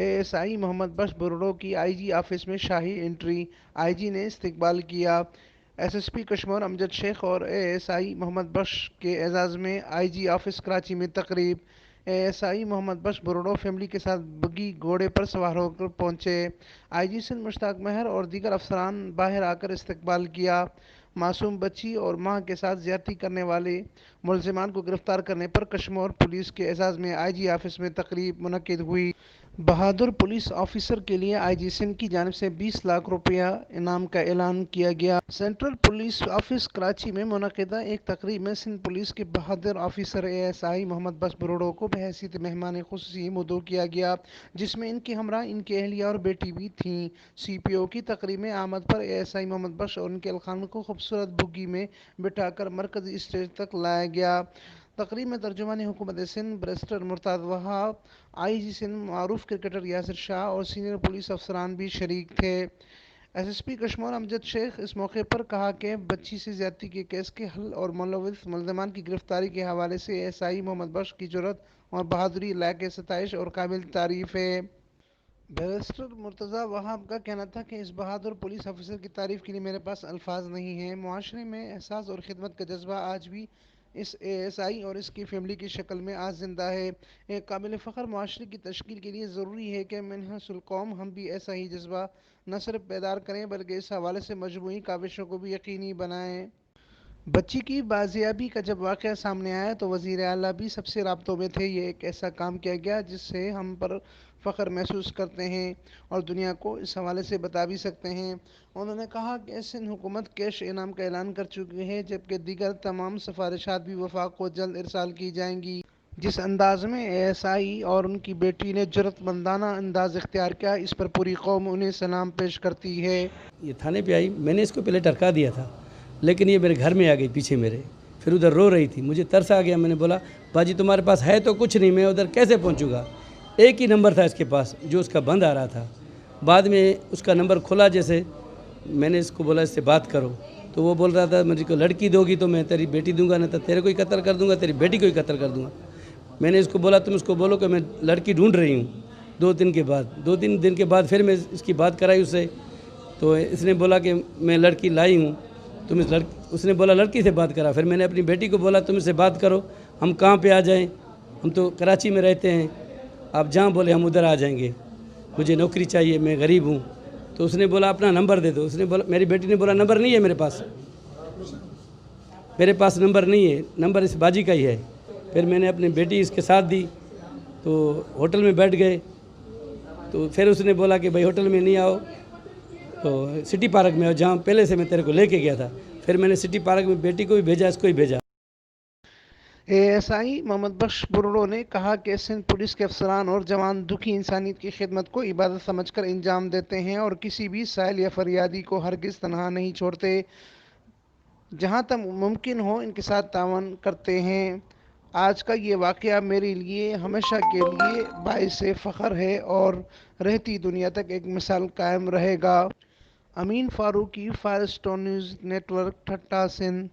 A S I Muhammad Bakhsh برڑو کی آئی جی office میں شاہی entry, آئی جی نے استقبال کیا۔ ایس ایس پی کشمور امجد شیخ اور A S I Muhammad Bakhsh کے اعزاز میں آئی جی آفس کراچی میں تقریب۔ A S I Muhammad Bakhsh برڑو family کے ساتھ بگی گھوڑے پر سوار ہو کر پہنچے۔ آئی جی سندھ مشتاق مہر اور دیگر افسران باہر آ کر استقبال کیا۔ معصوم بچی اور ماں کے ساتھ زیادتی کرنے والے ملزمان کو گرفتار کرنے پر کشمور پولیس کے اعزاز میں آئی جی آفس میں تقریب منعقد ہوئی۔ بہادر پولیس آفیسر کے لیے آئی جی سندھ کی جانب سے 20 لاکھ روپیہ انعام کا اعلان کیا گیا۔ سینٹرل پولیس آفس کراچی میں منعقدہ ایک تقریب میں سندھ پولیس کے بہادر officer A S I Muhammad Bakhsh برڑو کو بحیثیت مہمان خصوصی مدعو کیا گیا، جس میں ان کے ہمراہ ان کی اہلیہ اور بیٹی بھی تھیں۔ سی پی او کی تقریب میں آمد پر A S I Muhammad Bakhsh اور ان کے اہل خانہ کو خوبصورت بگی میں بٹھا کر مرکزی اسٹیج تک لایا گیا۔ تقریب میں ترجمان حکومت سندھ بیرسٹر مرتضی وہاب، آئی جی سندھ معروف کرکٹر یاسر شاہ اور سینئر پولیس افسران بھی شریک تھے۔ ایس ایس پی کشمور امجد شیخ اس موقع پر کہا کہ بچی سے زیادتی کے کیس کے حل اور ملوث ملزمان کی گرفتاری کے حوالے سے A S I Muhammad Bakhsh کی جرأت اور بہادری لائق ستائش اور قابل تعریف ہے۔ بیرسٹر مرتضی وہاب کا کہنا تھا کہ اس بہادر پولیس آفیسر کی تعریف کے لیے میرے پاس الفاظ نہیں ہیں۔ معاشرے میں احساس اور خدمت کا جذبہ آج بھی اس اے ایس آئی اور اس کی فیملی کی شکل میں آج زندہ ہے۔ ایک قابل فخر معاشرے کی تشکیل کے لیے ضروری ہے کہ منحوس القوم ہم بھی ایسا ہی جذبہ نہ صرف بیدار کریں بلکہ اس حوالے سے مجموعی کاوشوں کو بھی یقینی بنائیں۔ بچی کی بازیابی کا جب واقعہ سامنے آیا تو وزیر اعلیٰ بھی سب سے رابطوں میں تھے۔ یہ ایک ایسا کام کیا گیا جس سے ہم پر فخر محسوس کرتے ہیں اور دنیا کو اس حوالے سے بتا بھی سکتے ہیں۔ انہوں نے کہا کہ سندھ حکومت کیش انعام کا اعلان کر چکی ہے، جبکہ دیگر تمام سفارشات بھی وفاق کو جلد ارسال کی جائیں گی۔ جس انداز میں اے ایس آئی اور ان کی بیٹی نے جرأت مندانہ انداز اختیار کیا، اس پر پوری قوم انہیں سلام پیش کرتی ہے۔ یہ تھانے پہ آئی، میں نے اس کو پہلے ٹرکا دیا تھا، لیکن یہ میرے گھر میں آ گئی پیچھے میرے، پھر ادھر رو رہی تھی، مجھے ترس آ گیا۔ میں نے بولا باجی تمہارے پاس ہے تو کچھ نہیں، میں ادھر کیسے پہنچوں گا؟ ایک ہی نمبر تھا اس کے پاس جو اس کا بند آ رہا تھا۔ بعد میں اس کا نمبر کھلا، جیسے میں نے اس کو بولا اس سے بات کرو تو وہ بول رہا تھا مجھے کو لڑکی دو گی تو میں تیری بیٹی دوں گا، نہ تو تیرے کو ہی قتل کر دوں گا، تیری بیٹی کو ہی قتل کر دوں گا۔ میں نے اس کو بولا تم اس کو بولو کہ میں لڑکی ڈھونڈ رہی ہوں۔ 2-3 دن کے بعد پھر میں اس کی بات کرائی اس سے، تو اس نے بولا کہ میں لڑکی لائی ہوں، اس نے بولا لڑکی سے بات کرا۔ پھر میں نے اپنی بیٹی کو بولا تم اس سے بات کرو، ہم کہاں پہ آ جائیں، ہم تو کراچی میں رہتے ہیں، آپ جہاں بولے ہم ادھر آ جائیں گے، مجھے نوکری چاہیے، میں غریب ہوں۔ تو اس نے بولا اپنا نمبر دے دو۔ اس نے بولا، میری بیٹی نے بولا نمبر نہیں ہے میرے پاس نمبر نہیں ہے، نمبر اس باجی کا ہی ہے۔ پھر میں نے اپنی بیٹی اس کے ساتھ دی تو ہوٹل میں بیٹھ گئے۔ تو پھر اس نے بولا کہ بھائی ہوٹل میں نہیں آؤ تو سٹی پارک میں آؤ، جہاں پہلے سے میں تیرے کو لے کے گیا تھا۔ پھر میں نے سٹی پارک میں بیٹی کو بھی بھیجا، اس کو بھی بھیجا۔ A S I Muhammad Bakhsh برڑو نے کہا کہ سندھ پولیس کے افسران اور جوان دکھی انسانیت کی خدمت کو عبادت سمجھ کر انجام دیتے ہیں اور کسی بھی سائل یا فریادی کو ہرگز تنہا نہیں چھوڑتے، جہاں تک ممکن ہو ان کے ساتھ تعاون کرتے ہیں۔ آج کا یہ واقعہ میرے لیے ہمیشہ کے لیے باعث فخر ہے اور رہتی دنیا تک ایک مثال قائم رہے گا۔ Amin Farooqui, Firestone News Network, Thatta, Sindh.